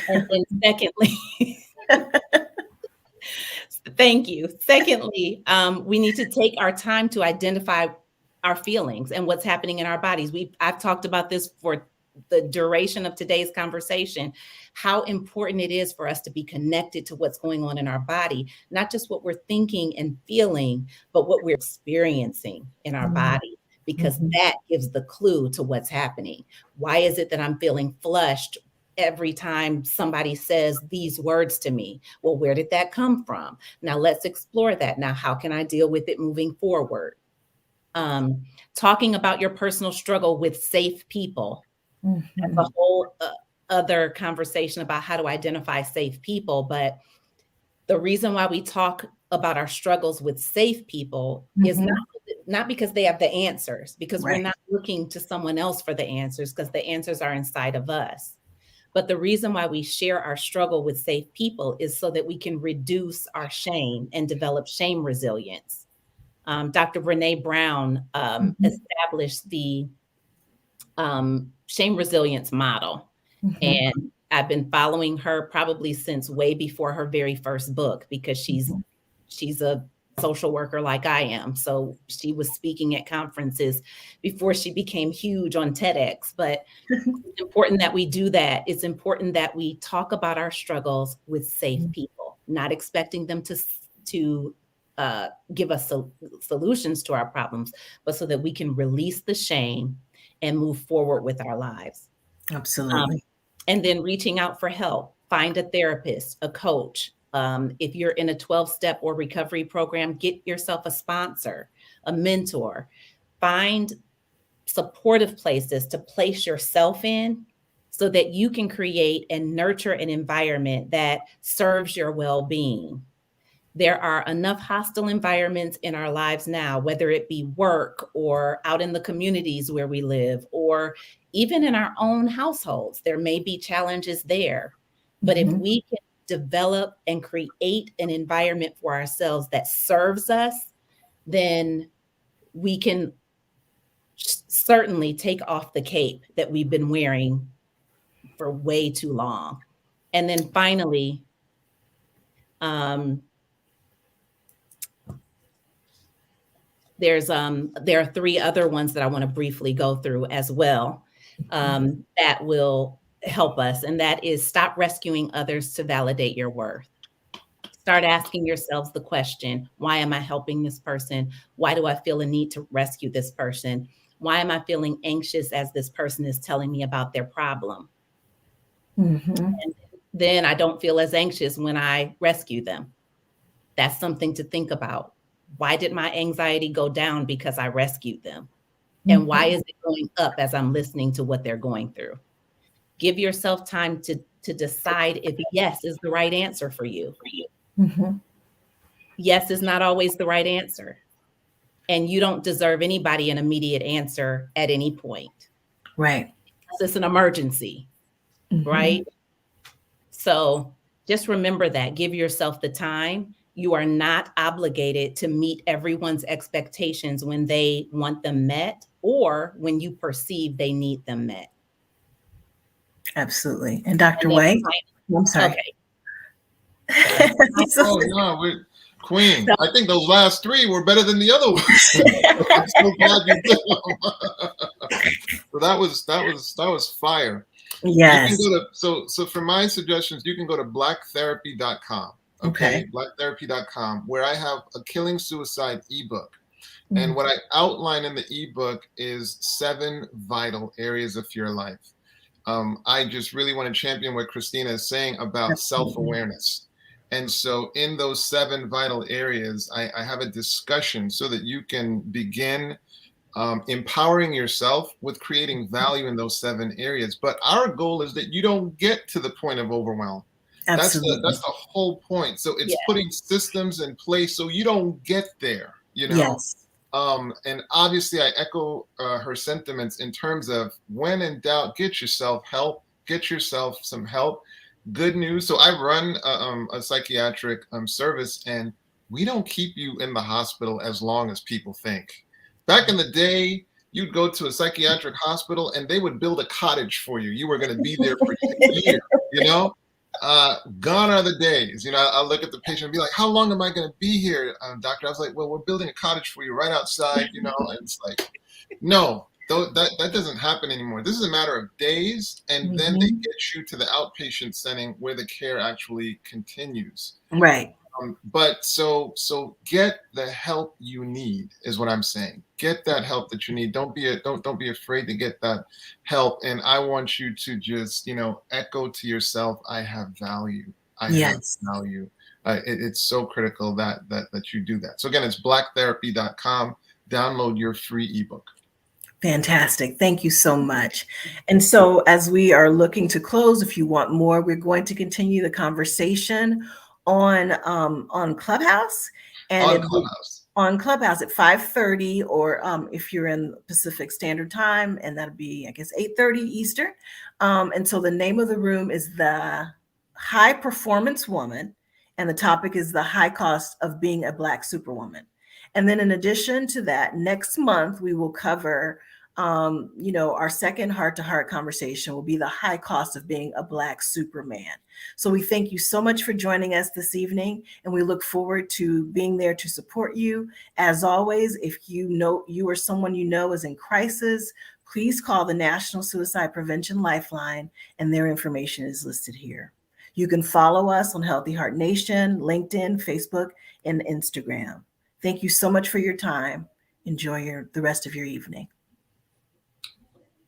And then secondly, thank you. Secondly, we need to take our time to identify our feelings and what's happening in our bodies. I've talked about this for the duration of today's conversation, how important it is for us to be connected to what's going on in our body, not just what we're thinking and feeling, but what we're experiencing in our body, because that gives the clue to what's happening. Why is it that I'm feeling flushed every time somebody says these words to me? Well, where did that come from? Now let's explore that. Now, how can I deal with it moving forward? Talking about your personal struggle with safe people. That's a whole other conversation about how to identify safe people. But the reason why we talk about our struggles with safe people is not because they have the answers, because we're not looking to someone else for the answers, because the answers are inside of us. But the reason why we share our struggle with safe people is so that we can reduce our shame and develop shame resilience. Dr. Brené Brown established the shame resilience model. And I've been following her probably since way before her very first book, because she's a social worker like I am. So she was speaking at conferences before she became huge on TEDx. But it's important that we do that. It's important that we talk about our struggles with safe people, not expecting them to give us solutions to our problems, but so that we can release the shame and move forward with our lives. Absolutely. And then reaching out for help, find a therapist, a coach. If you're in a 12-step or recovery program, get yourself a sponsor, a mentor. Find supportive places to place yourself in so that you can create and nurture an environment that serves your well-being. There are enough hostile environments in our lives now, whether it be work or out in the communities where we live, or even in our own households. There may be challenges there. But if we can develop and create an environment for ourselves that serves us, then we can certainly take off the cape that we've been wearing for way too long. And then finally, there are three other ones that I want to briefly go through as well, that will help us. And that is, stop rescuing others to validate your worth. Start asking yourselves the question, why am I helping this person? Why do I feel a need to rescue this person? Why am I feeling anxious as this person is telling me about their problem? Mhm. And then I don't feel as anxious when I rescue them. That's something to think about. Why did my anxiety go down because I rescued them? And why is it going up as I'm listening to what they're going through? Give yourself time to decide if yes is the right answer for you. Mhm. Yes is not always the right answer. And you don't deserve anybody an immediate answer at any point. Right. It's an emergency, right? So just remember that. Give yourself the time. You are not obligated to meet everyone's expectations when they want them met or when you perceive they need them met. Absolutely. And Dr. And then White, I'm sorry. okay. Oh no, Queen. I think those last three were better than the other ones. I'm so glad you did them. So that was fire. Yes. You can go to so for my suggestions, you can go to blacktherapy.com. Okay, blacktherapy.com, where I have a Killing Suicide ebook. And what I outline in the ebook is 7 vital areas of your life. I just really want to champion what Christina is saying about self-awareness. And so in those 7 vital areas, I have a discussion so that you can begin empowering yourself with creating value in those 7 areas. But our goal is that you don't get to the point of overwhelm. Absolutely. That's the whole point. So it's putting systems in place so you don't get there, you know? Yes. And obviously I echo her sentiments in terms of when in doubt, get yourself help, get yourself some help. Good news. So I run a psychiatric service, and we don't keep you in the hospital as long as people think. Back in the day, you'd go to a psychiatric hospital and they would build a cottage for you. You were going to be there for a year, you know? Gone are the days. You know, I'll look at the patient and be like, how long am I going to be here, doctor? I was like, well, we're building a cottage for you right outside, you know? And it's like, no, that doesn't happen anymore. This is a matter of days, and then they get you to the outpatient setting where the care actually continues. Right. But so get the help you need is what I'm saying. Get that help that you need. Don't be afraid to get that help. And I want you to just, you know, echo to yourself, I have value. I have value. It's so critical that you do that. So again, it's blacktherapy.com. Download your free ebook. Fantastic. Thank you so much. And so as we are looking to close, if you want more, we're going to continue the conversation on Clubhouse, and on Clubhouse at 5:30, or if you're in Pacific Standard Time, and that'll be, I guess, 8:30 Eastern. And so the name of the room is the High Performance Woman, and the topic is the high cost of being a Black Superwoman. And then in addition to that, next month we will cover you know, our second heart-to-heart conversation will be the high cost of being a Black Superman. So we thank you so much for joining us this evening, and we look forward to being there to support you. As always, if you know you or someone you know is in crisis, please call the National Suicide Prevention Lifeline, and their information is listed here. You can follow us on Healthy Heart Nation, LinkedIn, Facebook, and Instagram. Thank you so much for your time. Enjoy the rest of your evening.